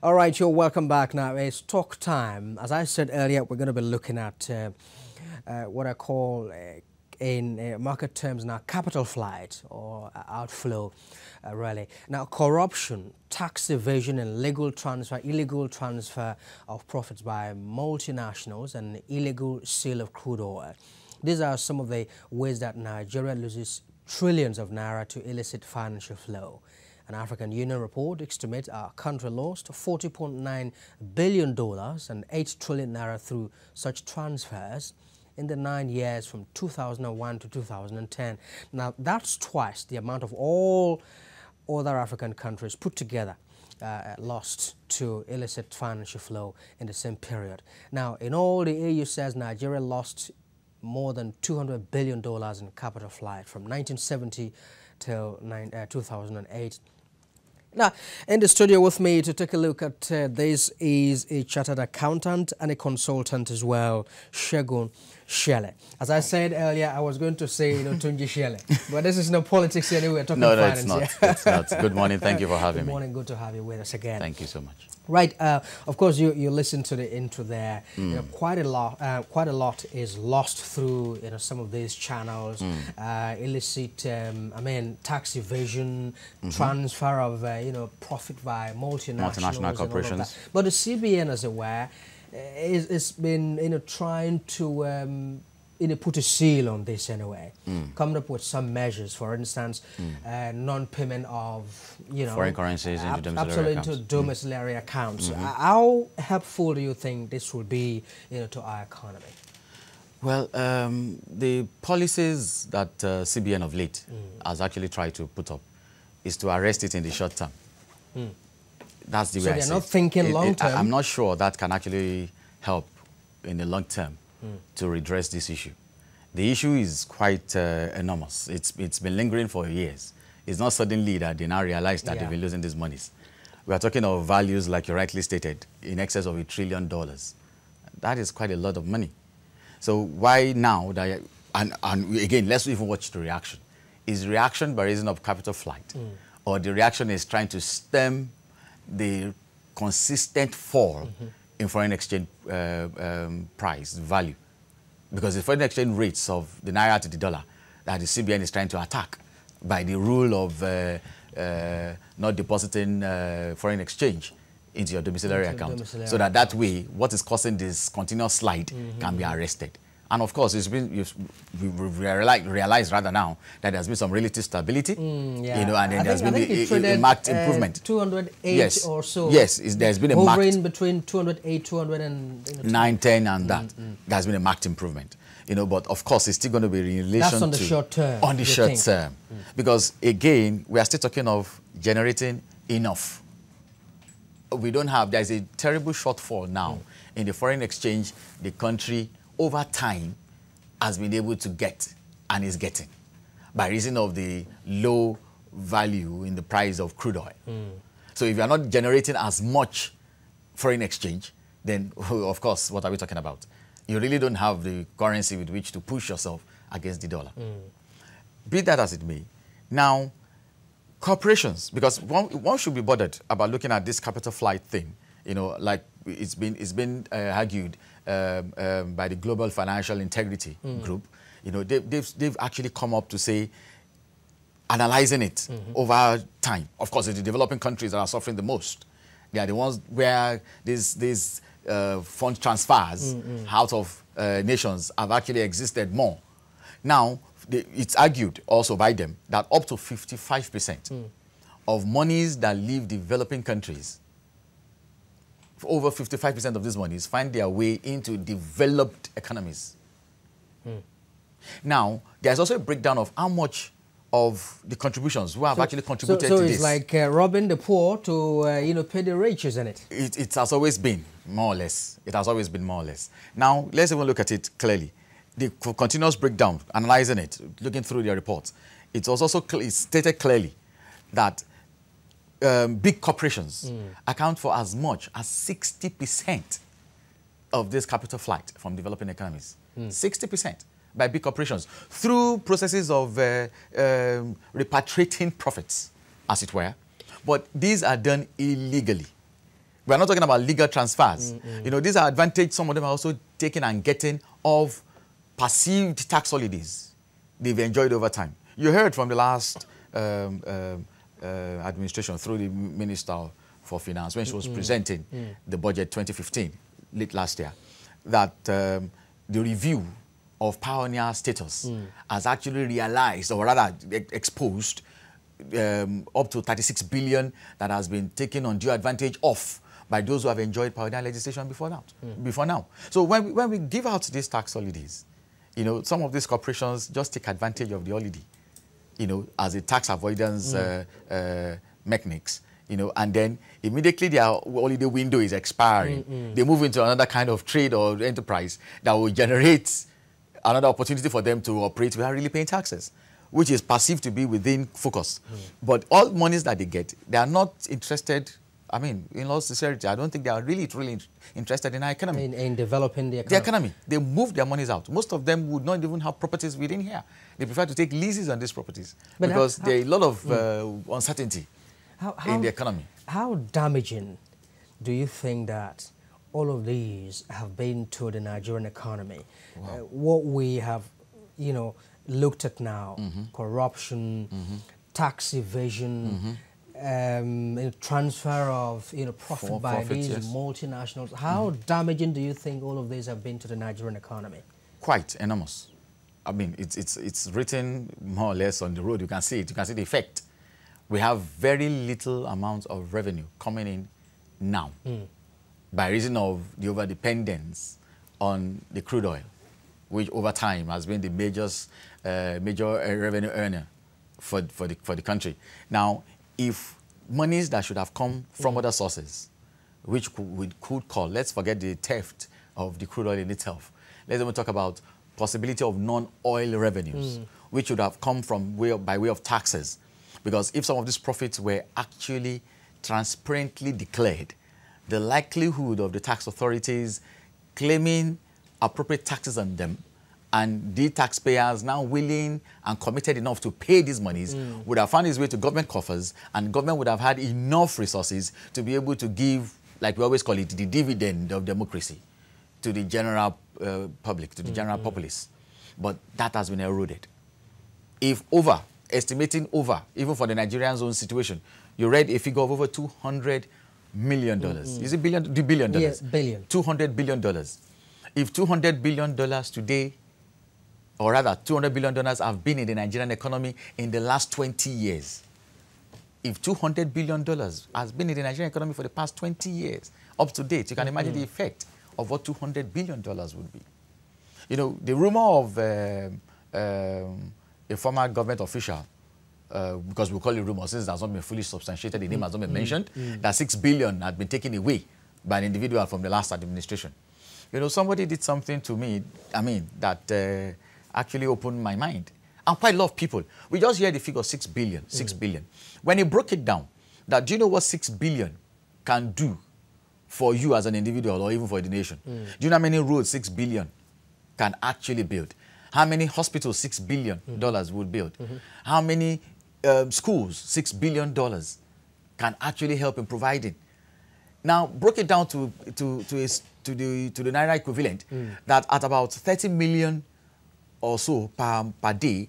All right, you're welcome back now. It's talk time. As I said earlier, we're going to be looking at what I call, in market terms now, capital flight or outflow, really. Now, corruption, tax evasion, and illegal transfer of profits by multinationals and illegal sale of crude oil. These are some of the ways that Nigeria loses trillions of naira to illicit financial flow. An African Union report estimates our country lost $40.9 billion and 8 trillion naira through such transfers in the 9 years from 2001 to 2010. Now, that's twice the amount of all other African countries put together lost to illicit financial flow in the same period. Now, in all, the EU says Nigeria lost more than $200 billion in capital flight from 1970 till 2008. Now, in the studio with me to take a look at this is a chartered accountant and a consultant as well, Segun Shele. As I said earlier, I was going to say, Tunji Shele, but this is no politics anyway. We're talking finance. No, it's not. It's not. Good morning. Thank you for having me. Good morning. Good to have you with us again. Thank you so much. Right. Of course, you listened to the intro there. Quite a lot is lost through some of these channels. Illicit, tax evasion, transfer of profit by multinational corporations. But the CBN, as it were, is been trying to put a seal on this anyway, coming up with some measures. For instance, non-payment of foreign currencies into domiciliary accounts. Into domiciliary accounts. How helpful do you think this will be to our economy? Well, the policies that CBN of late has actually tried to put up is to arrest it in the short term. That's the way I see it. So they're not thinking long term? I'm not sure that can actually help in the long term to redress this issue. The issue is quite enormous. It's been lingering for years. It's not suddenly that they now realize that they've been losing these monies. We are talking of values, like you rightly stated, in excess of $1 trillion. That is quite a lot of money. So why now? And again, let's even watch the reaction. Is reaction by raising up capital flight? Or the reaction is trying to stem the consistent fall in foreign exchange price value? Because the foreign exchange rates of the naira to the dollar that the CBN is trying to attack by the rule of not depositing foreign exchange into your domiciliary account. So that way, what is causing this continuous slide can be arrested. And of course, we've realized rather now that there's been some relative stability, and then there's been a marked improvement. 208 or so. Yes, there's been a marked... Hovering between 208, 200 and... 9, 10 and that. There's been a marked improvement. But of course, it's still going to be in relation to... That's on the short term. On the short term. Because again, we are still talking of generating enough. We don't have... There's a terrible shortfall now in the foreign exchange the country over time has been able to get and is getting by reason of the low value in the price of crude oil. So if you are not generating as much foreign exchange, then of course, what are we talking about? You really don't have the currency with which to push yourself against the dollar. Be that as it may. Now, corporations, because one should be bothered about looking at this capital flight thing, like it's been argued by the Global Financial Integrity Group. They've actually come up to say, analyzing it over time. Of course, it's the developing countries that are suffering the most. They are the ones where these fund transfers out of nations have actually existed more. Now, it's argued also by them that up to 55% of monies that leave developing countries, over 55% of these monies find their way into developed economies. Now, there's also a breakdown of how much of the contributions who have actually contributed to this. So it's like robbing the poor to, pay the rich, isn't it? It has always been, more or less. It has always been more or less. Now, let's even look at it clearly. The continuous breakdown, analyzing it, looking through their reports, it's also stated clearly that big corporations account for as much as 60% of this capital flight from developing economies. 60% by big corporations through processes of repatriating profits, as it were. But these are done illegally. We're not talking about legal transfers. You know, these are advantage some of them are also taking and getting of perceived tax holidays they've enjoyed over time. You heard from the last administration through the Minister for Finance when she was presenting the budget 2015, late last year, that the review of pioneer status has actually realized, or rather exposed, up to 36 billion that has been taken undue advantage of by those who have enjoyed pioneer legislation before now. So when we give out these tax holidays, you know, some of these corporations just take advantage of the holiday, you know, as a tax avoidance mechanics, you know, and then immediately their holiday window is expiring. They move into another kind of trade or enterprise that will generate another opportunity for them to operate without really paying taxes, which is perceived to be within focus. But all monies that they get, they are not interested. I mean, in all sincerity, I don't think they are really, truly interested in our economy. In developing the economy. The economy. They move their monies out. Most of them would not even have properties within here. They prefer to take leases on these properties because there are a lot of uncertainty in the economy. How damaging do you think that all of these have been to the Nigerian economy? Wow. What we have, you know, looked at now, corruption, tax evasion, transfer of, you know, profit by these multinationals. How damaging do you think all of these have been to the Nigerian economy? Quite enormous. I mean, it's written more or less on the road. You can see it. You can see the effect. We have very little amount of revenue coming in now by reason of the overdependence on the crude oil, which over time has been the major revenue earner for the country. Now, if monies that should have come from other sources, which we could call, let's forget the theft of the crude oil in itself. Let's even talk about possibility of non-oil revenues, which should have come from by way of taxes. Because if some of these profits were actually transparently declared, the likelihood of the tax authorities claiming appropriate taxes on them and the taxpayers now willing and committed enough to pay these monies would have found its way to government coffers, and government would have had enough resources to be able to give, like we always call it, the dividend of democracy to the general public, to the general populace. But that has been eroded. If estimating over, even for the Nigerians' own situation, you read a figure of over $200 million. Is it billion? The billion dollars? Yes, billion. $200 billion. If $200 billion today, or rather $200 billion have been in the Nigerian economy in the last 20 years, if $200 billion has been in the Nigerian economy for the past 20 years, up to date, you can imagine the effect of what $200 billion would be. You know, the rumor of a former government official, because we call it rumor since it has not been fully substantiated, the name has not been mentioned, that $6 billion had been taken away by an individual from the last administration. You know, somebody did something to me, I mean, that actually opened my mind. And quite a lot of people, we just hear the figure 6 billion, 6 billion. When he broke it down, that do you know what 6 billion can do for you as an individual or even for the nation? Do you know how many roads 6 billion can actually build? How many hospitals $6 billion would build? How many schools $6 billion can actually help in providing? Now, broke it down to the Naira equivalent, that at about 30 million or so per day,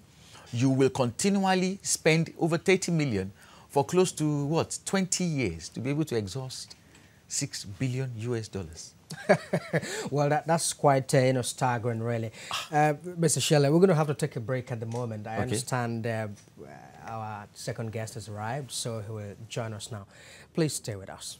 you will continually spend over 30 million for close to, what, 20 years to be able to exhaust $6 billion US. Well, that's quite you know, staggering, really. Mr. Shelley, we're going to have to take a break at the moment. I understand our second guest has arrived, so he will join us now. Please stay with us.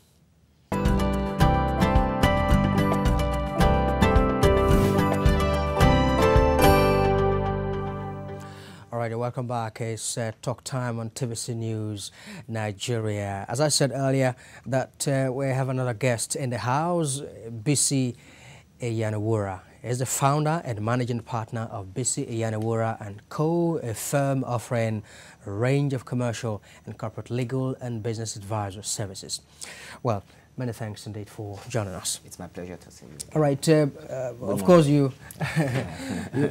All right, welcome back. It's Talk Time on TVC News Nigeria. As I said earlier, that we have another guest in the house, Bisi Iyanewura. He's the founder and managing partner of Bisi Iyanewura & Co., a firm offering a range of commercial and corporate legal and business advisor services. Well, Many thanks indeed for joining us. It's my pleasure to see you. All right. Of course, you,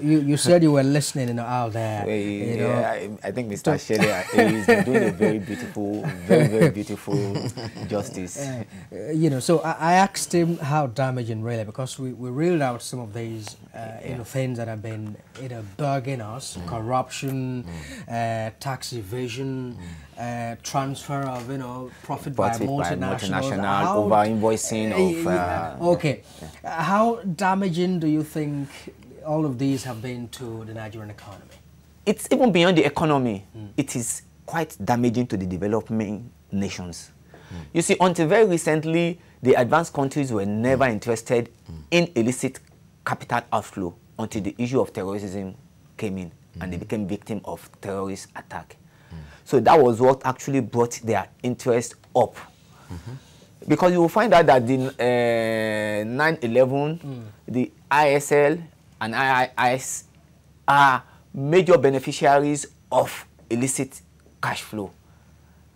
you said you were listening, out there. Well, you know. I think Mr. Shelley is doing a very beautiful, very beautiful justice. So I asked him how damaging really, because we reeled out some of these things that have been bugging us: corruption, tax evasion, transfer of profit by multinationals, over invoicing of. Okay, how damaging do you think all of these have been to the Nigerian economy? It's even beyond the economy. It is quite damaging to the developing nations. You see, until very recently, the advanced countries were never interested in illicit capital outflow until the issue of terrorism came in and they became victims of terrorist attack. So that was what actually brought their interest up. Because you will find out that the 9/11, the ISL and IIS are major beneficiaries of illicit cash flow.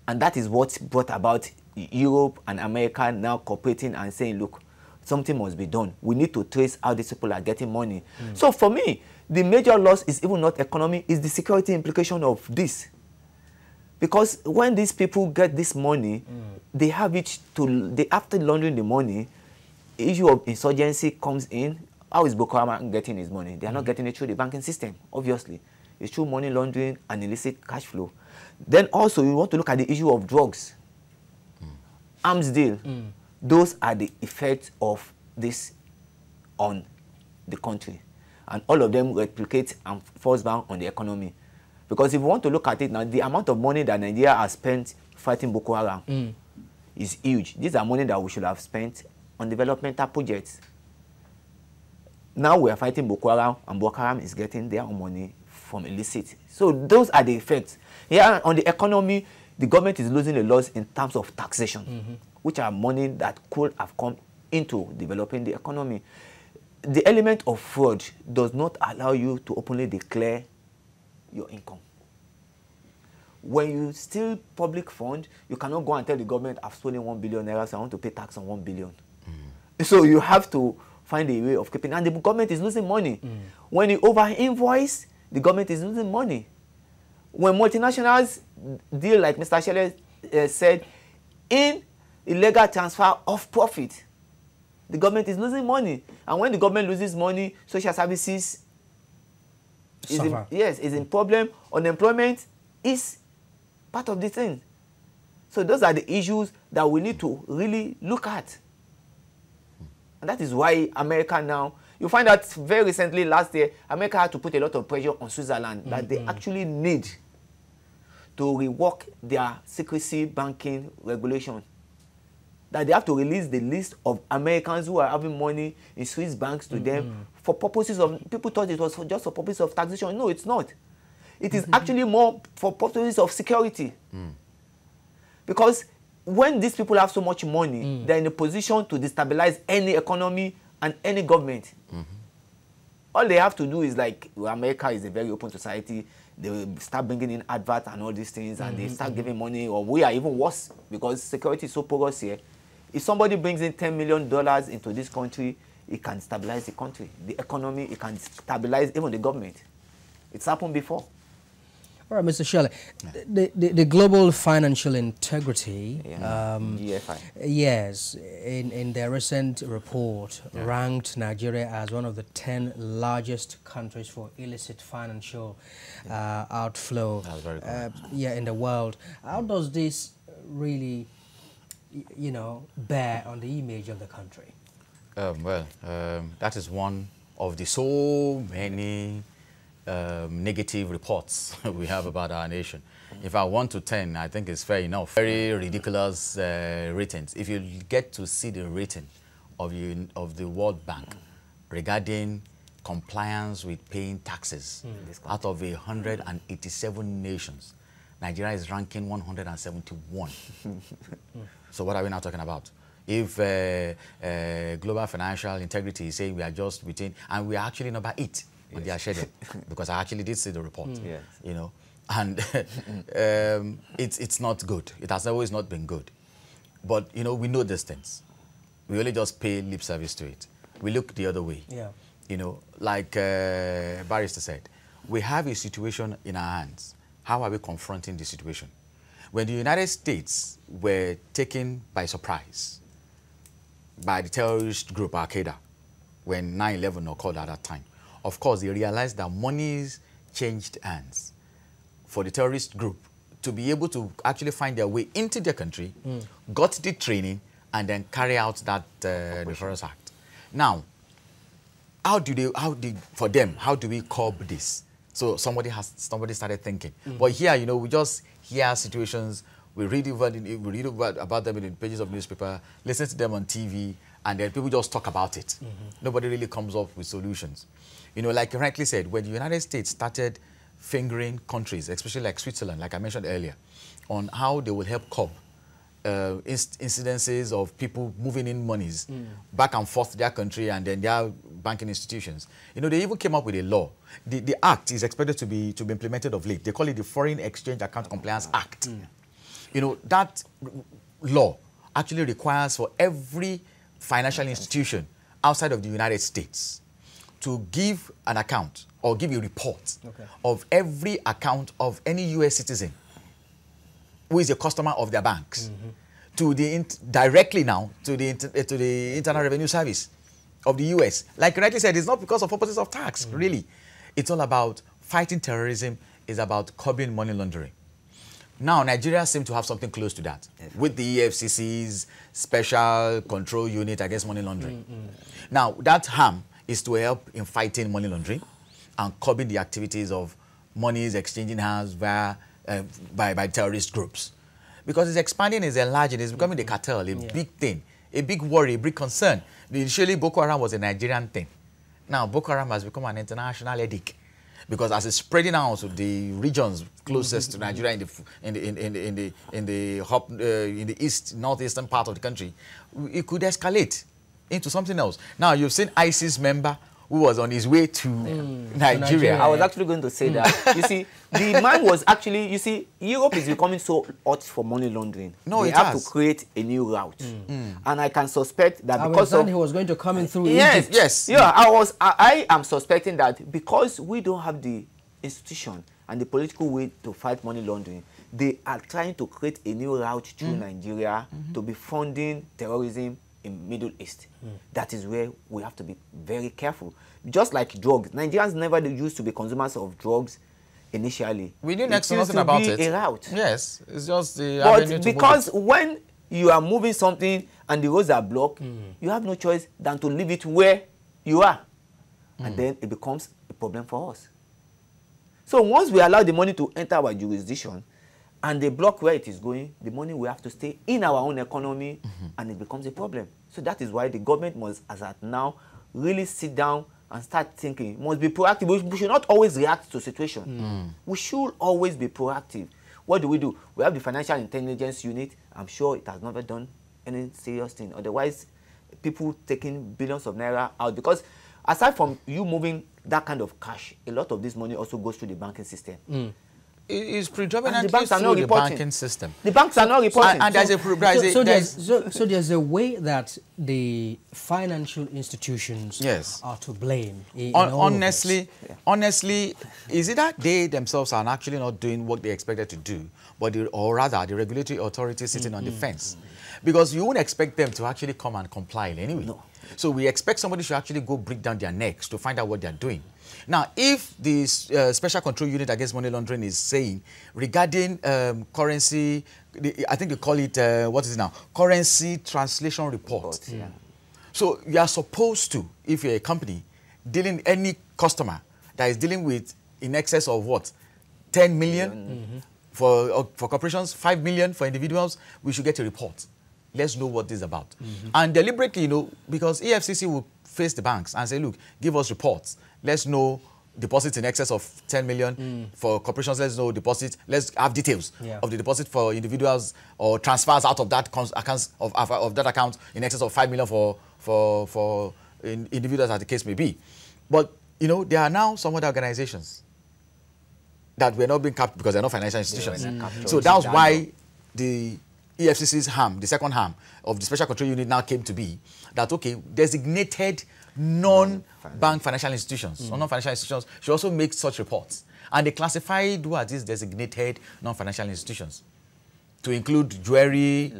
And that is what brought about Europe and America now cooperating and saying, look, something must be done. We need to trace how these people are getting money. So for me, the major loss is even not economy, it's the security implication of this. Because when these people get this money, they have it after laundering the money, the issue of insurgency comes in. How is Boko Haram getting his money? They are not getting it through the banking system, obviously. It's through money laundering and illicit cash flow. Then also, you want to look at the issue of drugs. Arms deal. Those are the effects of this on the country. And all of them replicate and force down on the economy. Because if you want to look at it now, the amount of money that Nigeria has spent fighting Boko Haram is huge. These are money that we should have spent on developmental projects. Now we are fighting Boko Haram, and Boko Haram is getting their own money from illicit. So those are the effects. Here on the economy, the government is losing a lot in terms of taxation, which are money that could have come into developing the economy. The element of fraud does not allow you to openly declare your income. When you steal public fund, you cannot go and tell the government, I've stolen 1 billion naira, so I want to pay tax on 1 billion. So you have to find a way of keeping, and the government is losing money. When you over-invoice, the government is losing money. When multinationals deal, like Mr. Shelley said, in illegal transfer of profit, the government is losing money. And when the government loses money, social services is in problem. Unemployment is part of the thing. So those are the issues that we need to really look at. And that is why America now, you find out very recently, last year, America had to put a lot of pressure on Switzerland that they actually need to rework their secrecy banking regulation. That they have to release the list of Americans who are having money in Swiss banks to them for purposes of, people thought it was just for purposes of taxation. No, it's not. It is actually more for purposes of security. Because when these people have so much money, they're in a position to destabilize any economy and any government. All they have to do is like, well, America is a very open society. They will start bringing in adverts and all these things, and they start giving money, or we are even worse because security is so porous here. If somebody brings in $10 million into this country, it can stabilize the country, the economy, it can stabilize even the government. It's happened before. All right, Mr. Shelley, the Global Financial Integrity, GFI. Yes, in their recent report, ranked Nigeria as one of the 10 largest countries for illicit financial outflow in the world. How does this really, bear on the image of the country? That is one of the so many negative reports we have about our nation. If I 1 to 10, I think it's fair enough. Very ridiculous ratings. If you get to see the rating of the World Bank regarding compliance with paying taxes, out of 187 nations, Nigeria is ranking 171. So what are we now talking about? If Global Financial Integrity is saying we are just within, and we are actually number 8 on their schedule, because I actually did see the report, and it's not good. It has always not been good. But, you know, we know these things. We only just pay lip service to it. We look the other way. Yeah. You know, like Barrister said, we have a situation in our hands. How are we confronting the situation? When the United States were taken by surprise by the terrorist group Al-Qaeda, when 9/11 occurred at that time, of course, they realized that monies changed hands for the terrorist group to be able to actually find their way into their country, got the training, and then carry out that nefarious act. Now, how do we curb this? So somebody started thinking. But here, you know, we just hear situations, we read about them in the pages of newspaper, listen to them on TV, and then people just talk about it. Nobody really comes up with solutions. You know, like you rightly said, when the United States started fingering countries, especially like Switzerland, like I mentioned earlier, on how they will help curb incidences of people moving in monies back and forth to their country and then their banking institutions. You know, they even came up with a law. The act is expected to be implemented of late. They call it the Foreign Exchange Account Compliance Act. You know, that law actually requires for every financial institution outside of the United States to give an account or give a report of every account of any U.S. citizen who is a customer of their banks to the directly now to the Internal Revenue Service of the U.S. Like you rightly said, it's not because of purposes of tax, really. It's all about fighting terrorism. It's about curbing money laundering. Now, Nigeria seems to have something close to that with the EFCC's Special Control Unit against money laundering. Now, that harm is to help in fighting money laundering and curbing the activities of monies exchanging hands via by terrorist groups. Because it's expanding, it's enlarging, it's becoming a cartel, a big thing, a big worry, a big concern. Initially, Boko Haram was a Nigerian thing. Now, Boko Haram has become an international headache. Because as it's spreading out to the regions closest to Nigeria in the east, northeastern part of the country, it could escalate into something else. Now, you've seen ISIS member who was on his way to Nigeria. I was actually going to say that. You see, the man was actually, you see, Europe is becoming so hot for money laundering. No, they have to create a new route. And I can suspect that because of... he was going to come in through Egypt. Yes. Yeah, I am suspecting that because we don't have the institution and the political way to fight money laundering, they are trying to create a new route through Nigeria to be funding terrorism in Middle East. That is where we have to be very careful. Just like drugs, Nigerians never used to be consumers of drugs initially. We knew next to nothing about it. A route. Yes, it's just the but because when you are moving something and the roads are blocked, you have no choice than to leave it where you are, and then it becomes a problem for us. So once we allow the money to enter our jurisdiction, and they block where it is going, the money will have to stay in our own economy, and it becomes a problem. So that is why the government must, as at now, really sit down and start thinking. Must be proactive. We should not always react to situation. We should always be proactive. What do? We have the Financial Intelligence Unit. I'm sure it has never done any serious thing. Otherwise, people taking billions of naira out. Because aside from you moving that kind of cash, a lot of this money also goes through the banking system. It is predominantly the banks are not through the reporting. banking system. The banks are not reporting. And so there's a way that the financial institutions are to blame. Honestly, is it that they themselves are actually not doing what they expected to do, but or rather the regulatory authority sitting on the fence? Because you won't expect them to actually come and comply anyway. No. So we expect somebody to actually go break down their necks to find out what they're doing. Now, if the Special Control Unit Against Money Laundering is saying regarding currency, I think they call it, what is it now? Currency Translation Report. So you are supposed to, if you're a company, dealing any customer that is dealing with in excess of what? 10 million for corporations, 5 million for individuals, we should get a report. Let's know what this is about. And deliberately, you know, because EFCC will face the banks and say, look, give us reports. Let's know deposits in excess of 10 million for corporations. Let's know deposits. Let's have details of the deposit for individuals or transfers out of that account in excess of 5 million for individuals, as the case may be. But you know, there are now some other organizations that were not being captured because they're not financial institutions. So that's why the EFCC's arm, the second arm of the Special Control Unit now came to be that, okay, designated non-bank financial institutions or non-financial institutions should also make such reports. And they classified who are these designated non-financial institutions to include jewelry,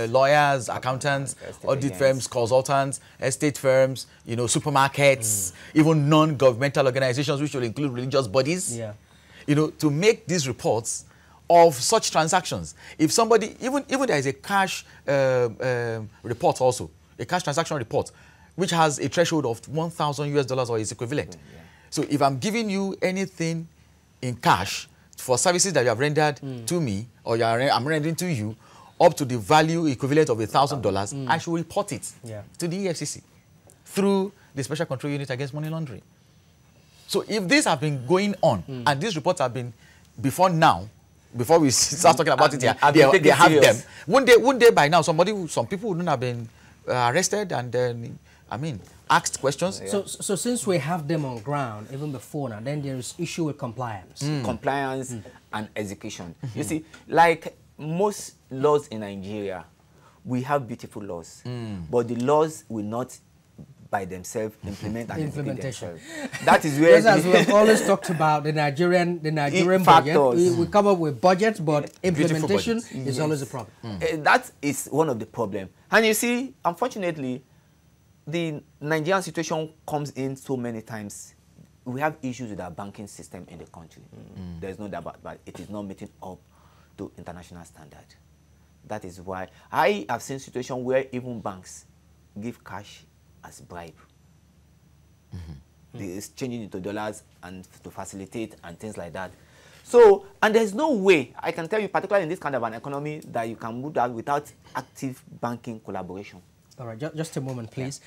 lawyers, accountants, audit firms, consultants, estate firms, you know, supermarkets, even non-governmental organizations, which will include religious bodies, you know, to make these reports of such transactions. If somebody, even there is a cash report also, a cash transaction report, which has a threshold of $1,000 or its equivalent. So if I'm giving you anything in cash for services that you have rendered to me, or I'm rendering to you, up to the value equivalent of $1,000, I should report it to the EFCC through the Special Control Unit Against Money Laundering. So if these have been going on, and these reports have been before now, before we start talking about it here, they have them. Wouldn't they by now, some people wouldn't have been arrested and then, I mean, asked questions? So since we have them on ground, even before now, then there is issue with compliance. Compliance and execution. You see, like most laws in Nigeria, we have beautiful laws, but the laws will not by themselves implement and implementation. That is where as we've always talked about the Nigerian budget. We come up with budgets, but implementation is always a problem. That is one of the problems. And you see, unfortunately, the Nigerian situation comes in so many times. We have issues with our banking system in the country. There's no doubt, but it is not meeting up to international standard. That is why I have seen situations where even banks give cash as bribe. They is changing into dollars and to facilitate and things like that. So, and there's no way, I can tell you, particularly in this kind of an economy, that you can move that without active banking collaboration. All right, just a moment, please.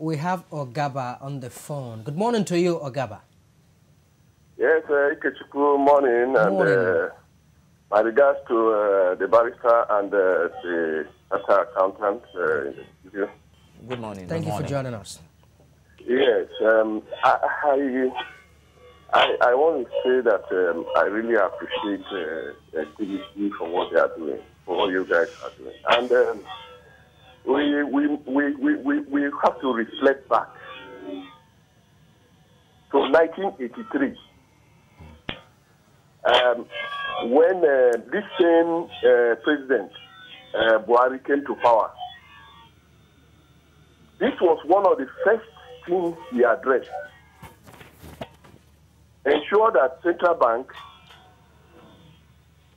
We have Ogaba on the phone. Good morning to you, Ogaba. Yes, Ikechukwu, morning. And my regards to the barrister and the accountant. Good morning. Thank you for joining us. Yes, I want to say that I really appreciate TVC for what they are doing, for what you guys are doing. And we have to reflect back to 1983, when this same president, Buhari, came to power. This was one of the first things he addressed. Ensure that central bank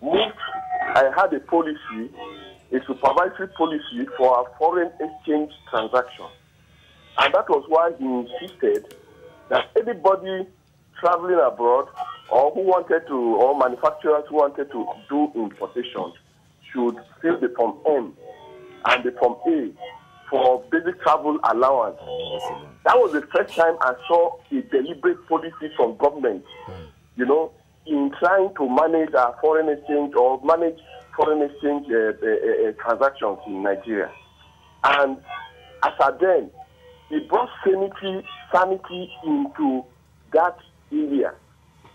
moved, I had a policy, a supervisory policy for our foreign exchange transactions. And that was why he insisted that anybody traveling abroad or who wanted to, or manufacturers who wanted to do importation should fill the Form M and the Form A for basic travel allowance. That was the first time I saw a deliberate policy from government, you know, in trying to manage our foreign exchange or manage foreign exchange transactions in Nigeria. And as at then, it brought sanity into that area.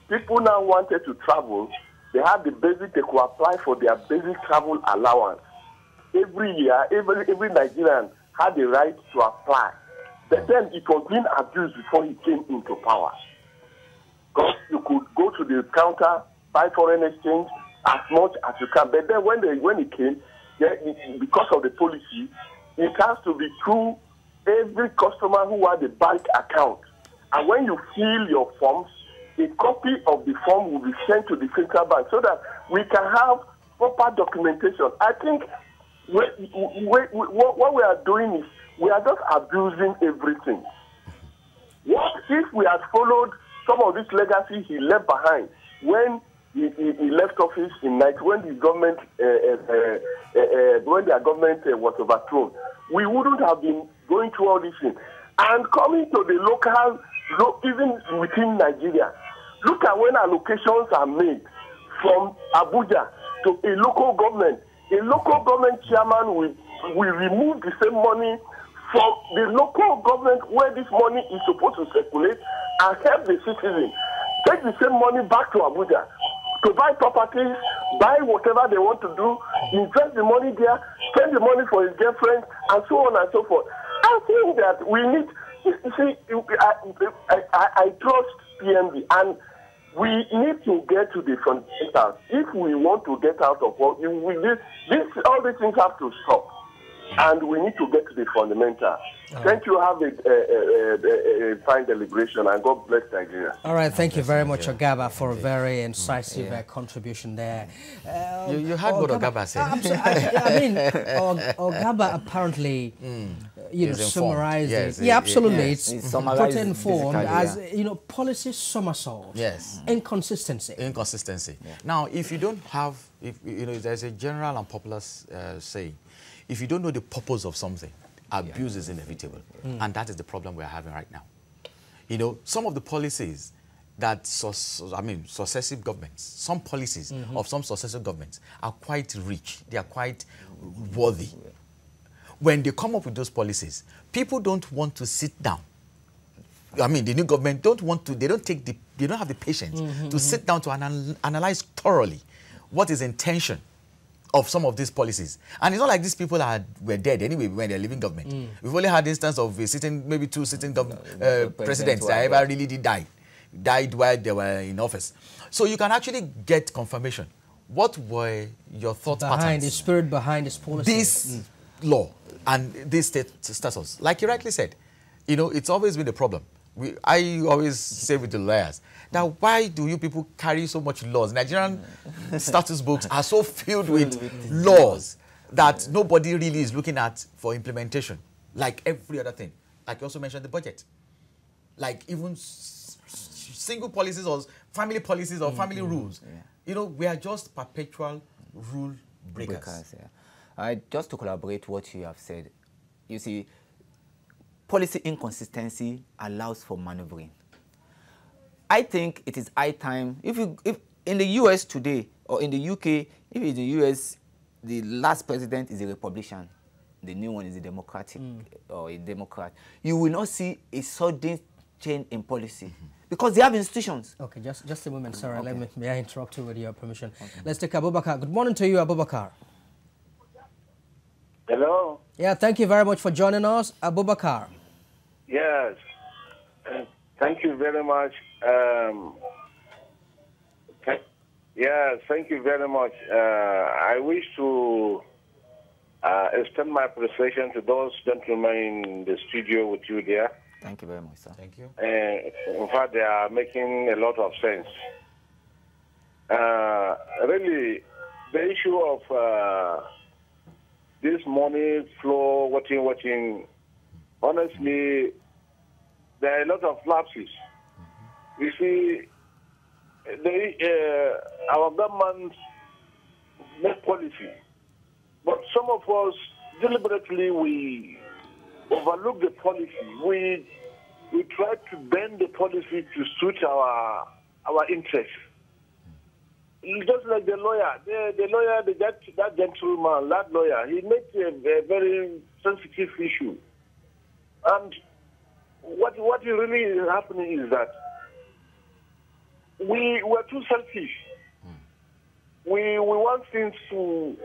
People now wanted to travel. They had the basic, they could apply for their basic travel allowance. Every year, every Nigerian had the right to apply. But then it was being abused before he came into power. Because you could go to the counter, buy foreign exchange as much as you can. But then when it came, because of the policy, it has to be through every customer who had a bank account. And when you fill your forms, a copy of the form will be sent to the central bank so that we can have proper documentation. I think what we are doing is we are just abusing everything. What if we had followed some of this legacy he left behind when he left office in night, when the government when their government was overthrown? We wouldn't have been going through all these things. And coming to the local, even within Nigeria, look at when allocations are made from Abuja to a local government. A local government chairman will remove the same money from the local government where this money is supposed to circulate and help the citizens. Take the same money back to Abuja to buy properties, buy whatever they want to do, invest the money there, spend the money for his girlfriend, and so on and so forth. I think that we need, you see, I trust PMB, and we need to get to the fundamentals. If we want to get out of what all these things have to stop, and we need to get to the fundamental. Thank you. Have a fine deliberation, and God bless Nigeria. All right, thank you very much, Ogaba, for a very incisive contribution there. You heard what Ogaba said. I mean, Ogaba apparently, summarized it. Yeah, absolutely. It's put in form as, policy somersault. Yes. Inconsistency. Inconsistency. Yeah. Now, if you don't have, there's a general and popular saying, if you don't know the purpose of something, abuse is inevitable. And that is the problem we're having right now. Some of the policies that, successive governments, some policies of some successive governments are quite rich. They are quite worthy. When they come up with those policies, people don't want to sit down. The new government don't have the patience to sit down to analyze thoroughly what is intention of some of these policies. And it's not like these people were dead anyway when they're leaving government. We've only had instance of maybe two sitting presidents that ever really did died while they were in office. So you can actually get confirmation. What were your thought patterns? The spirit behind this policy. This law and this status. Like you rightly said, it's always been a problem. I always say with the lawyers, now why do you people carry so much laws? Nigerian status books are so filled with laws that nobody really is looking at for implementation, like every other thing. Like you also mentioned the budget. Like even single policies or family policies or family rules. We are just perpetual rule breakers. Just to collaborate what you have said, you see, policy inconsistency allows for maneuvering. I think it is high time, if in the US today, or in the UK, if in the US, the last president is a Republican, the new one is a Democratic, or a Democrat, you will not see a sudden change in policy, because they have institutions. Okay, just a moment, sorry, may I interrupt you with your permission? Let's take Abubakar. Good morning to you, Abubakar. Hello. Yeah, thank you very much for joining us, Abubakar. Yes, thank you very much. Thank you very much. I wish to extend my appreciation to those gentlemen in the studio with you there. Thank you very much, sir. Thank you. In fact, they are making a lot of sense. Really, the issue of this money flow, watching, honestly, there are a lot of lapses. You see, our government make policy, but some of us deliberately we overlook the policy. We try to bend the policy to suit our interests. Just like the lawyer, that gentleman, that lawyer, he made a very sensitive issue. And what really is happening is that we were too selfish. We want things to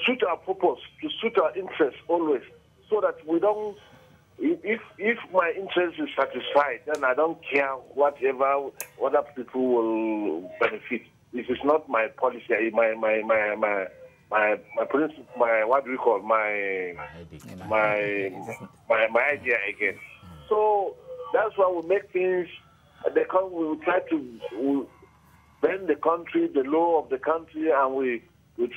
suit our purpose, to suit our interests always, so that we don't. If my interest is satisfied, then I don't care whatever other people will benefit. This is not my policy, my principle, what do we call my idea again. So that's why we make things. We try to bend the country, the law of the country, and we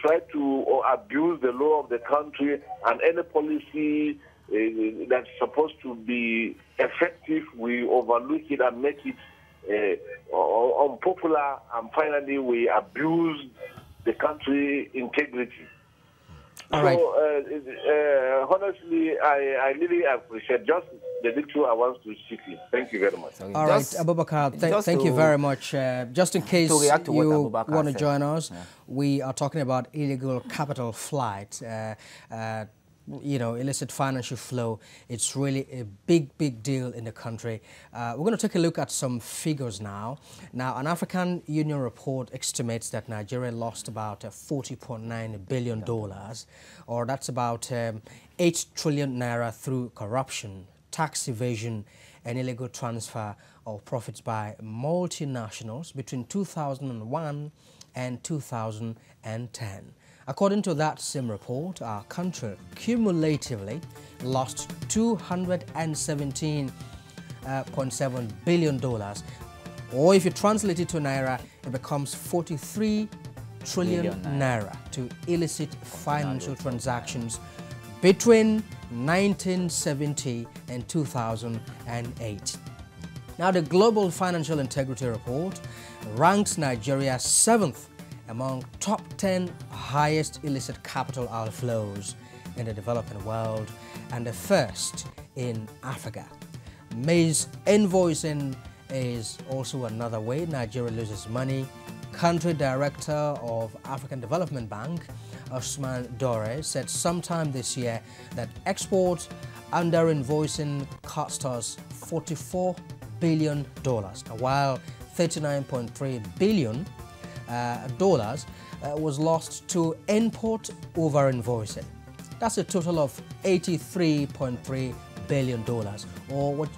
try to abuse the law of the country, and any policy that's supposed to be effective, we overlook it and make it unpopular, and finally we abuse the country integrity. All right. So, honestly, I really appreciate just the little I want to speak in. Thank you very much. All right, Abubakar, thank you very much. Just in case you want to join us, we are talking about illegal capital flight. you know, illicit financial flow, it's really a big deal in the country. We're going to take a look at some figures now. Now, an African Union report estimates that Nigeria lost about $40.9 billion, or that's about 8 trillion naira through corruption, tax evasion, and illegal transfer of profits by multinationals between 2001 and 2010. According to that same report, our country cumulatively lost $217.7 billion, or if you translate it to naira, it becomes 43 trillion naira to illicit financial transactions between 1970 and 2008. Now, the Global Financial Integrity Report ranks Nigeria 7th among top 10 highest illicit capital outflows in the developing world and the first in Africa. Maize invoicing is also another way Nigeria loses money. Country Director of African Development Bank, Osman Dore, said sometime this year that exports under invoicing cost us $44 billion, while $39.3 billion was lost to import over invoicing. That's a total of $83.3 billion, or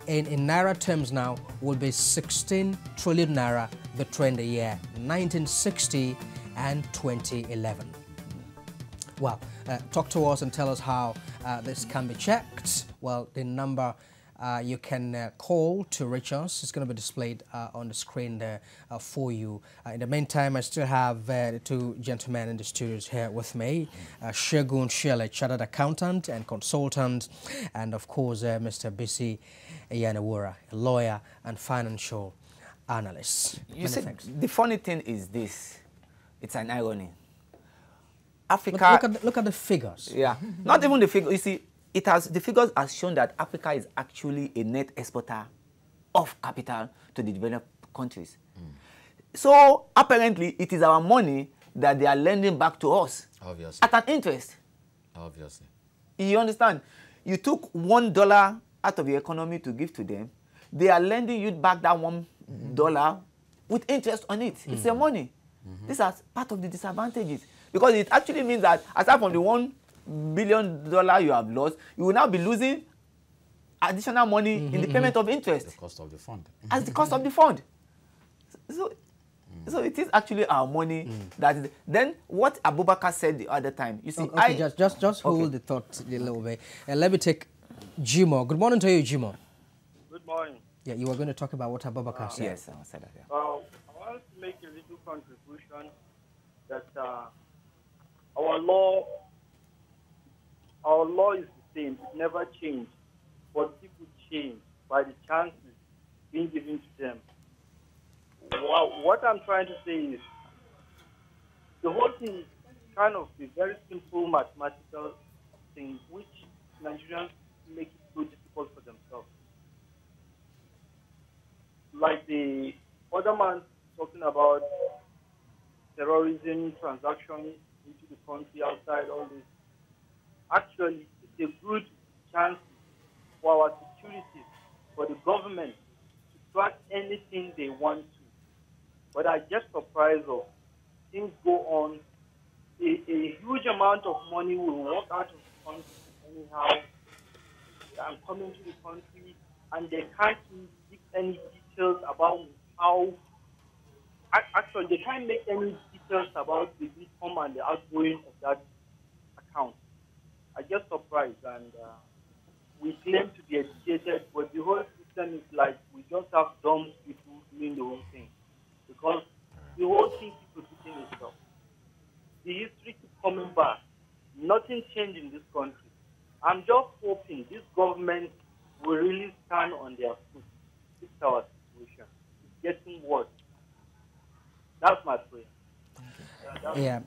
in naira terms now will be 16 trillion naira between the year 1960 and 2011. Well, talk to us and tell us how this can be checked. Well, the number you can call to reach us is going to be displayed on the screen there for you. In the meantime, I still have the two gentlemen in the studios here with me, Shegun Shele, chartered accountant and consultant, and of course Mr. Bisi Yanewura, a lawyer and financial analyst. You see, the funny thing is this, it's an irony. Africa... Look at the figures. Yeah, not even the figures. You see, the figures have shown that Africa is actually a net exporter of capital to the developed countries. So apparently it is our money that they are lending back to us. Obviously. At an interest. Obviously. You understand? You took $1 out of the economy to give to them. They are lending you back that $1 with interest on it. It's their money. These are part of the disadvantages. Because it actually means that aside from the $1 billion you have lost, you will now be losing additional money in the payment of interest. The cost of the fund. As the cost of the fund. So it is actually our money that is. Then what Abubakar said the other time, you see, okay, just hold the thought a little bit. And let me take Jimo. Good morning to you, Jimo. Good morning. Yeah, you were going to talk about what Abubakar said. Yes, I said that. Yeah. I want to make a little contribution that our law is the same. It never changed. But people change by the chances being given to them. What I'm trying to say is the whole thing is kind of a very simple mathematical thing which Nigerians make it so difficult for themselves. Like the other man talking about terrorism transactions into the country outside all this. Actually, it's a good chance for our securities, for the government to track anything they want to. But I get surprised of things go on. A huge amount of money will walk out of the country anyhow and come into the country, and they can't give any details about how. Actually, they can't make any details about the income and the outgoing of that account. I get surprised, and we claim to be educated, but the whole system is like we just have dumb people doing the whole thing. Because the whole thing is repeating itself. The history keeps coming back. Nothing changed in this country. I'm just hoping this government will really stand on their foot. Fix our situation. It's getting worse. That's my prayer. Yeah.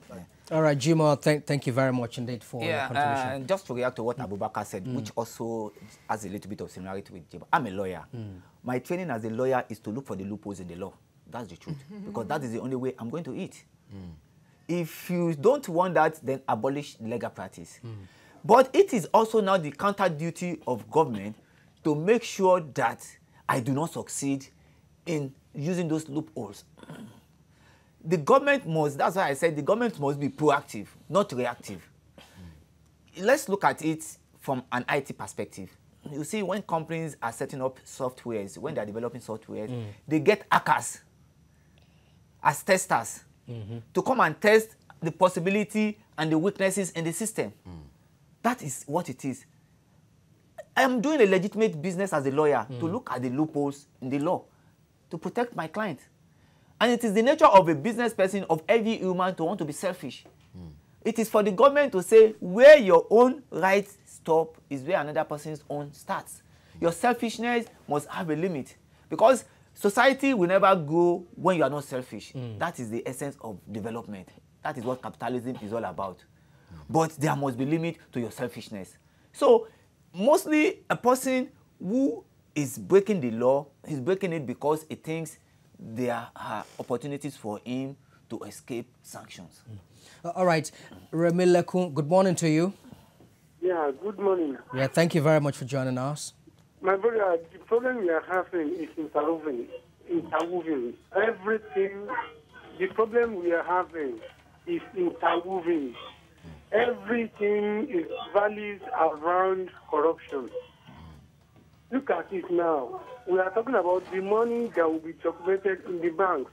All right, Jimo, thank you very much indeed for your contribution. Just to react to what Abubakar said, which also has a little bit of similarity with Jimo. I'm a lawyer. My training as a lawyer is to look for the loopholes in the law. That's the truth. Because that is the only way I'm going to eat. If you don't want that, then abolish legal practice. But it is also now the counter duty of government to make sure that I do not succeed in using those loopholes. The government must, that's why I said the government must be proactive, not reactive. Let's look at it from an IT perspective. You see, when companies are setting up softwares, when they're developing softwares, they get hackers as testers to come and test the possibility and the weaknesses in the system. That is what it is. I am doing a legitimate business as a lawyer to look at the loopholes in the law to protect my client. And it is the nature of a business person, of every human, to want to be selfish. It is for the government to say where your own rights stop is where another person's own starts. Your selfishness must have a limit, because society will never grow when you are not selfish. That is the essence of development. That is what capitalism is all about. But there must be limit to your selfishness. So mostly a person who is breaking the law is breaking it because he thinks there are opportunities for him to escape sanctions. All right, Remilekun, good morning to you. Yeah, good morning. Yeah, thank you very much for joining us. My brother, the problem we are having is interwoven. Everything, the problem we are having is interwoven. Everything is valued around corruption. Look at it now. We are talking about the money that will be circulated in the banks.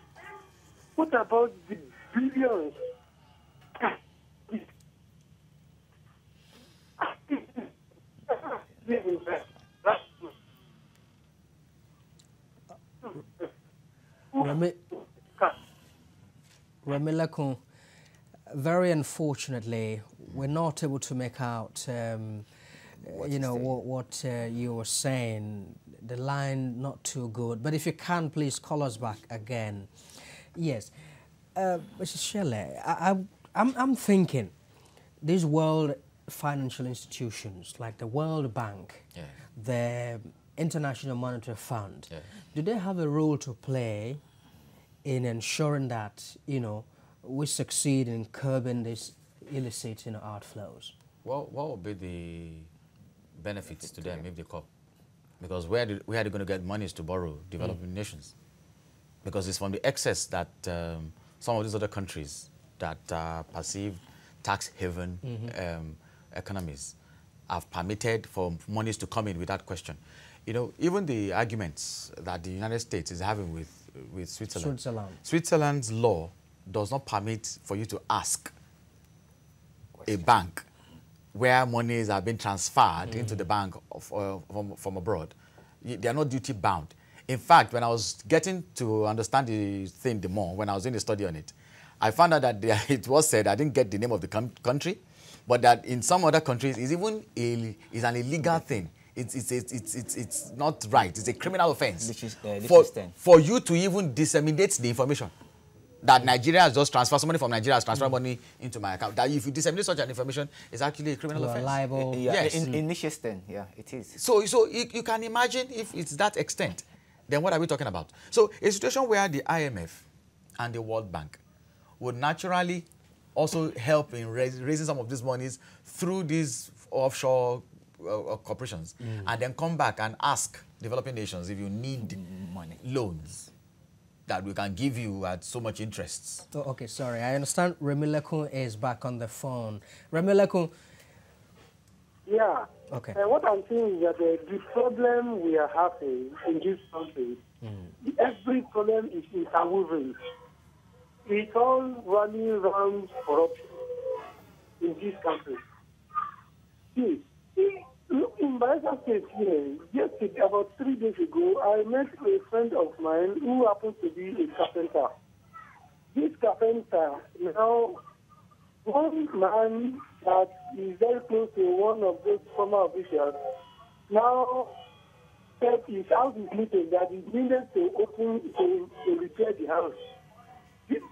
What about the billions? Remilekun, very unfortunately, we're not able to make out, you know, what you were saying. The line not too good, but if you can, please call us back again. Yes, Mr. Shelley, I'm thinking these world financial institutions like the World Bank, the International Monetary Fund, do they have a role to play in ensuring that, you know, we succeed in curbing these illicit, you know, outflows? Well, what would be the benefits to them if they come? Because where are they going to get monies to borrow developing nations? Because it's from the excess that some of these other countries that are perceived tax haven economies have permitted for monies to come in without question. You know, even the arguments that the United States is having with Switzerland. Switzerland's law does not permit for you to ask a bank where monies are being transferred into the bank from abroad. They are not duty bound. In fact, when I was getting to understand the thing the more, when I was doing the study on it, I found out that it was said, I didn't get the name of the country, but that in some other countries it's even an illegal thing. It's not right. It's a criminal offense for you to even disseminate the information that Nigeria has just transferred, somebody from Nigeria has transferred money into my account. That if you disseminate such an information, it's actually a criminal offense. Liable. Yes. In Liechtenstein, yeah, it is. So you can imagine if it's that extent, then what are we talking about? So a situation where the IMF and the World Bank would naturally also help in raising some of these monies through these offshore corporations, and then come back and ask developing nations if you need money, loans that we can give you at so much interest. Oh, okay, sorry. I understand Remilekun is back on the phone. Remilekun. Yeah. Okay. What I'm saying is that the problem we are having in this country, every problem is interwoven. It all running around corruption in this country. See, in Bayelsa State here, yesterday, about 3 days ago, I met a friend of mine who happens to be a carpenter. This carpenter, now, one man that is very close to one of those former officials, now said his house is leaking, that he needed to open to repair the house. This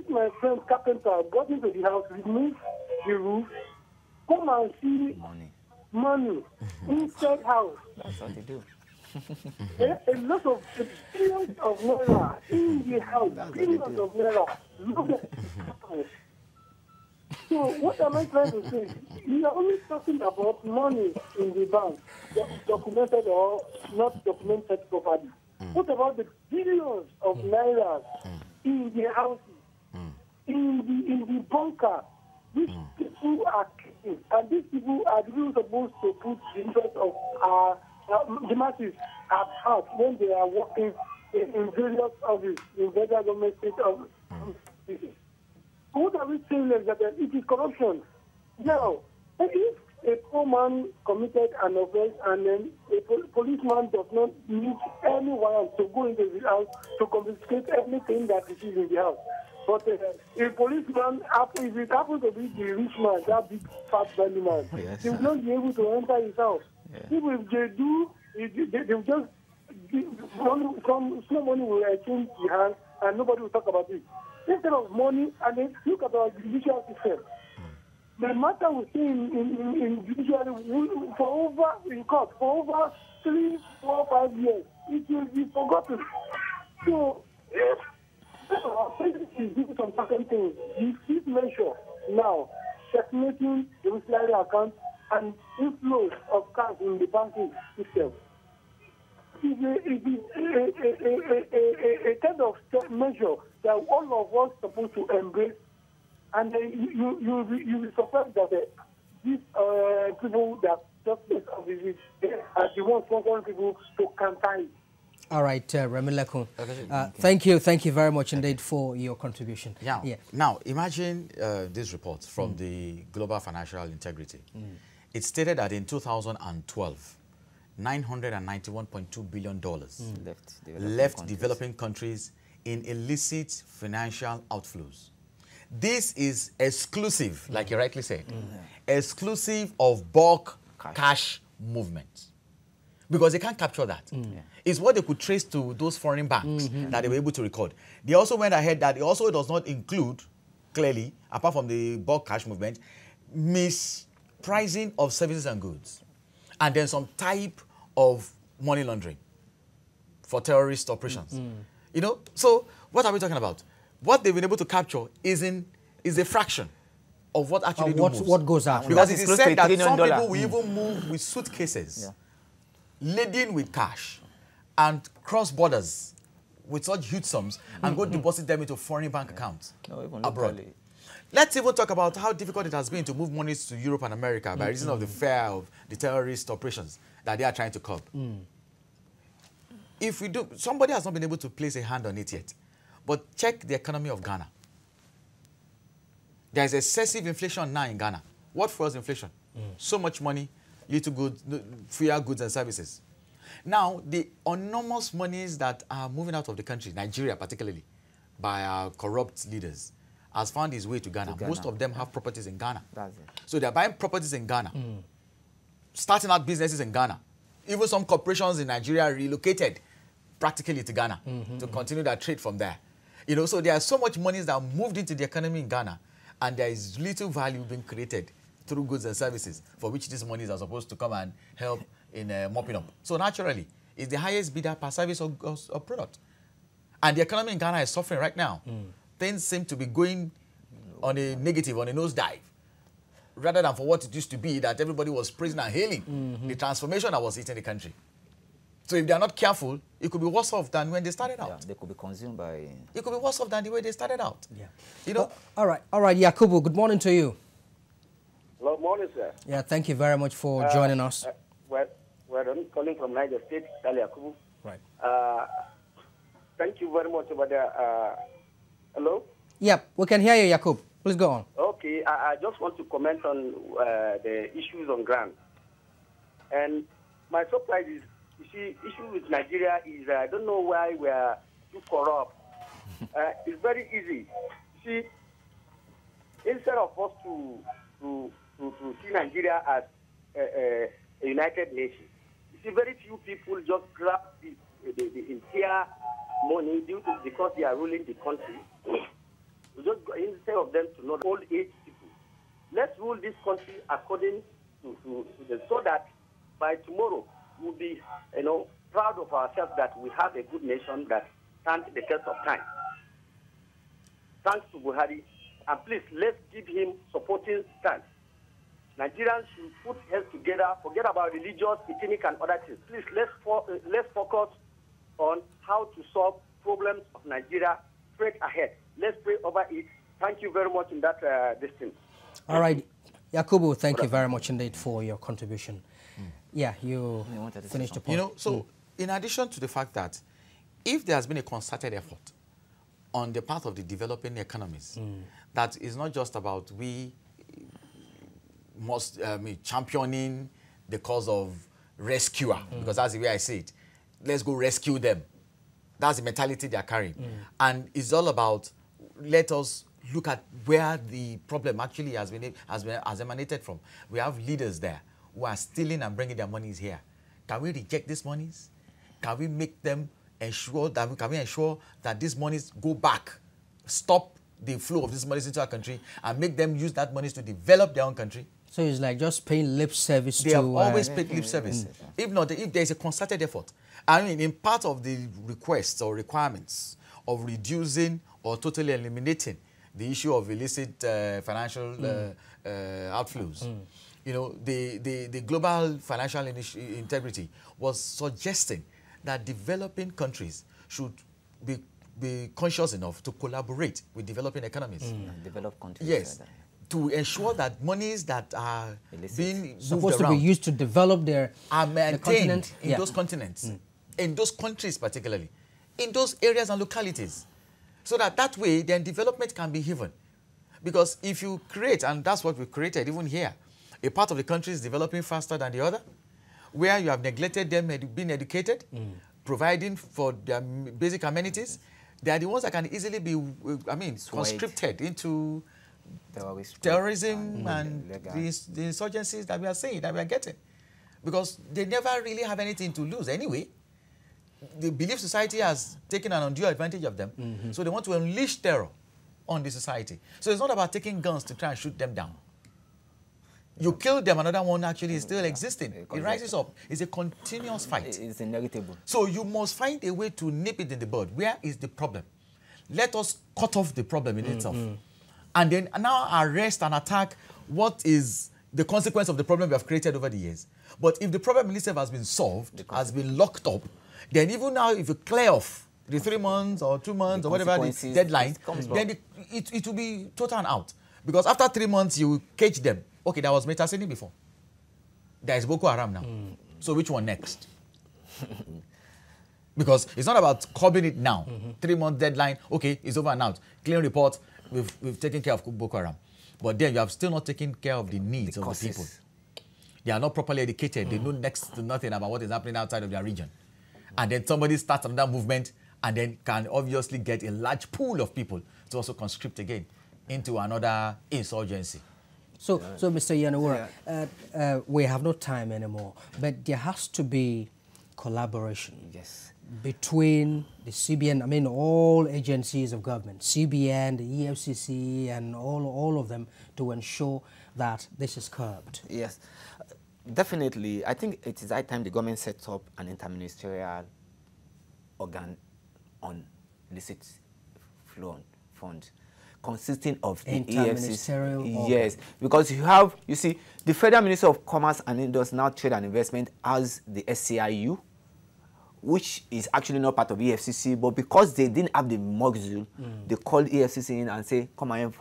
my friend carpenter got into the house, removed the roof, come and see money inside house. That's what they do. A lot of billions of naira in the house, billions of naira. Look at So what am I trying to say? We are only talking about money in the bank, documented or not documented properly. What about the billions of naira in the houses, in the bunker, which people are keeping, and these people are really supposed to put the interest of the masses at heart when they are working in various offices, in federal government, state offices. What are we saying is that it is corruption? Now, if a poor man committed an offense and then a policeman does not need any warrant to go into the house to confiscate anything that is in the house, but a policeman, if it happens to be the rich man, that big fat belly man, they will not be able to enter his house. Even if they do, they will just give some small money will exchange the hand and nobody will talk about it. Instead of money, and then look at our judicial system. The matter we see in judiciary for over 3, 4, 5 years, it will be forgotten. So, if our president is doing some certain things, this measure now, circulating the salary account and inflows of cash in the banking system, it is a kind of measure that all of us are supposed to embrace, and you'll be surprised that these people that just make a visit are the ones sponsoring people to counter it. All right, Remilekun, thank you very much indeed for your contribution. Yeah. Now, imagine this report from the Global Financial Integrity. It stated that in 2012, $991.2 billion left developing countries in illicit financial outflows. This is exclusive, like you rightly said, exclusive of bulk cash movement. Because they can't capture that. It's what they could trace to those foreign banks that they were able to record. They also went ahead that it also does not include, clearly, apart from the bulk cash movement, mispricing of services and goods. And then some type of money laundering for terrorist operations. You know, so what are we talking about? What they've been able to capture is a fraction of what actually moves. What goes out. Because it is said that some people will even move with suitcases laden with cash and cross borders with such huge sums and go deposit them into foreign bank accounts abroad. Let's even talk about how difficult it has been to move monies to Europe and America by reason of the fear of the terrorist operations that they are trying to curb. If we do, somebody has not been able to place a hand on it yet, but check the economy of Ghana. There is excessive inflation now in Ghana. What fuels inflation? So much money, little goods, fewer goods and services. Now, the enormous monies that are moving out of the country, Nigeria particularly, by our corrupt leaders, has found its way to Ghana. Most of them have properties in Ghana. That's it. So they're buying properties in Ghana, starting out businesses in Ghana. Even some corporations in Nigeria relocated practically to Ghana to continue their trade from there. You know, so there are so much monies that moved into the economy in Ghana, and there is little value being created through goods and services for which these monies are supposed to come and help in mopping up. So naturally, it's the highest bidder per service or product. And the economy in Ghana is suffering right now. Things seem to be going on a negative, on a nosedive, rather than for what it used to be that everybody was praising and hailing the transformation that was hitting the country. So if they are not careful, it could be worse off than when they started out. Yeah, they could be consumed by... It could be worse off than the way they started out. You know? All right, Yakubu, good morning to you. Good morning, sir. Yeah, thank you very much for joining us. I'm calling from Niger State, Yakubu. Right. Thank you very much about the... hello? Yep, we can hear you, Yakub. Please go on. Okay, I just want to comment on the issues on ground. And my surprise is, you see, issue with Nigeria is I don't know why we are too corrupt. It's very easy. You see, instead of us to see Nigeria as a united nation, you see, very few people just grab the entire money because they are ruling the country. Just instead of them to know the old age people, let's rule this country according to the, so that by tomorrow we'll be, proud of ourselves that we have a good nation that stands the test of time. Thanks to Buhari, And please, let's give him supporting stance. Nigerians should put heads together, forget about religious, ethnic, and other things. Please, let's focus on how to solve problems of Nigeria straight ahead. Let's pray over it. Thank you very much in that distance. All right. Yakubu, thank you very much indeed for your contribution. Yeah, you finished the point. You know, so in addition to the fact that if there has been a concerted effort on the part of the developing economies, that is not just about we must championing the cause of rescuer, because that's the way I see it. Let's go rescue them. That's the mentality they are carrying. And it's all about, let us look at where the problem actually has emanated from. We have leaders there who are stealing and bringing their monies here. Can we reject these monies? Can we make them ensure that these monies go back, stop the flow of these monies into our country, and make them use that monies to develop their own country? So it's like just paying lip service to... They have always paid lip service. If not, if there is a concerted effort. I mean, in part of the requests or requirements of reducing or totally eliminating the issue of illicit financial outflows, you know, the global financial integrity was suggesting that developing countries should be conscious enough to collaborate with developing economies. Developed countries. Yes. To ensure that monies that are being supposed to be used to develop their are maintained in yeah. those continents, in those countries particularly, in those areas and localities, so that way then development can be given. Because if you create, and that's what we created even here, a part of the country is developing faster than the other, where you have neglected them being educated, providing for their basic amenities, they are the ones that can easily be, conscripted into terrorism and the insurgencies that we are seeing, that we are getting. Because they never really have anything to lose anyway. The belief society has taken an undue advantage of them, so they want to unleash terror on the society. So it's not about taking guns to try and shoot them down. You kill them, another one actually is still existing. It rises up. It's a continuous fight. It's inevitable. So you must find a way to nip it in the bud. Where is the problem? Let us cut off the problem in itself. And then now arrest and attack what is the consequence of the problem we have created over the years. But if the problem in itself has been solved, has been locked up, then even now if you clear off the 3 months or 2 months or whatever the deadline, then it will be total and out. Because after 3 months, you cage them. Okay, there was Metasini before. There is Boko Haram now. So which one next? Because it's not about curbing it now. 3 month deadline, okay, it's over and out. Clean report, we've taken care of Boko Haram. But then you have still not taken care of the needs of the people. They are not properly educated. They know next to nothing about what is happening outside of their region. And then somebody starts another movement and then can obviously get a large pool of people to also conscript again into another insurgency. So Mr. Yanawura, we have no time anymore, but there has to be collaboration between the CBN, all agencies of government, CBN, the EFCC, and all of them to ensure that this is curbed. Yes, definitely. I think it is high time the government sets up an interministerial organ on illicit flow funds, consisting of the EFCC. Yes, because you see, the Federal Ministry of Commerce and Industrial Trade and Investment has the SCIU, which is actually not part of EFCC, but because they didn't have the muscle, they called EFCC in and say, come and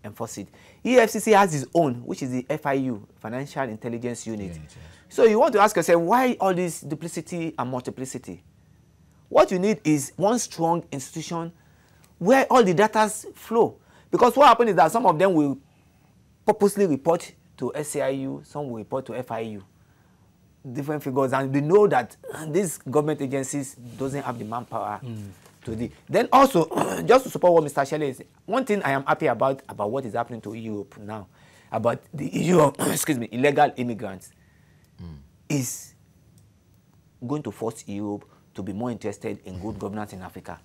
enforce it. EFCC has its own, which is the FIU, Financial Intelligence Unit. So you want to ask yourself, why all this duplicity and multiplicity? What you need is one strong institution where all the data flow. Because what happens is that some of them will purposely report to SCIU, some will report to FIU. Different figures, and they know that these government agencies doesn't have the manpower to do. Then also, just to support what Mr. Shelley is, one thing I am happy about what is happening to Europe now, about the issue of illegal immigrants, is going to force Europe to be more interested in good governance in Africa.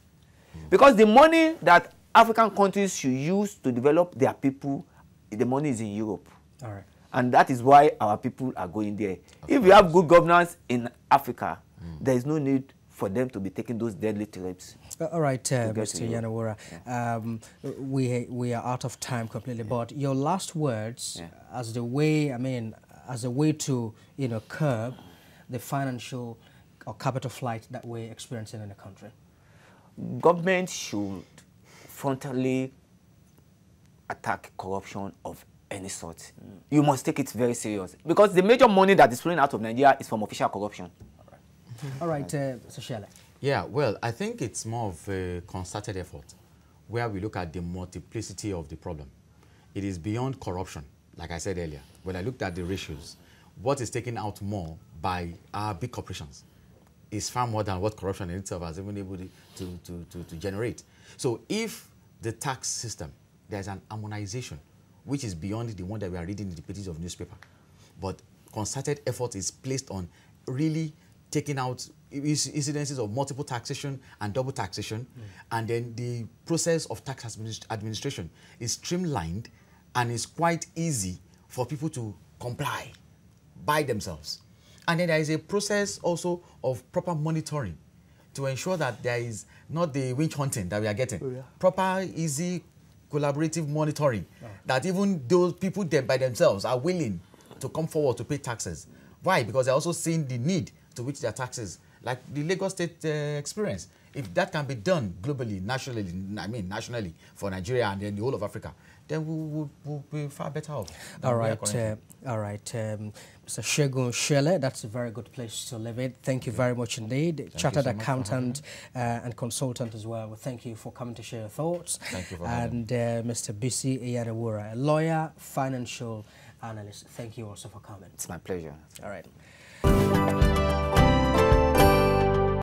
Because the money that African countries should use to develop their people, the money is in Europe. All right. And that is why our people are going there. If you have good governance in Africa, there is no need for them to be taking those deadly trips. All right, Mr. Yanawura, we are out of time completely, but your last words as the way, as a way to, curb the financial or capital flight that we're experiencing in the country. Government should frontally attack corruption of any sort. You must take it very serious because the major money that is flowing out of Nigeria is from official corruption. All right, Mr. Shelley. Yeah, well, I think it's more of a concerted effort where we look at the multiplicity of the problem. It is beyond corruption, like I said earlier. When I looked at the ratios, what is taken out more by our big corporations is far more than what corruption in itself has even able to generate. So if the tax system, there's an harmonization, which is beyond the one that we are reading in the pages of newspaper, but concerted effort is placed on really taking out incidences of multiple taxation and double taxation, and then the process of tax administration is streamlined and is quite easy for people to comply by themselves. And then there is a process also of proper monitoring to ensure that there is not the witch hunting that we are getting. Proper, easy, collaborative monitoring, that even those people by themselves are willing to come forward to pay taxes. Why? Because they're also seeing the need to which their taxes, like the Lagos State experience. If that can be done globally, nationally for Nigeria and then the whole of Africa, then we'll be far better off. All right, Mr. Segun Shelley, that's a very good place to live in. Thank you very much indeed. Chartered accountant and consultant as well. Well, thank you for coming to share your thoughts. Thank you for having me. And Mr. Bisi Iyanawura, a lawyer, financial analyst. Thank you also for coming. It's my pleasure. All right.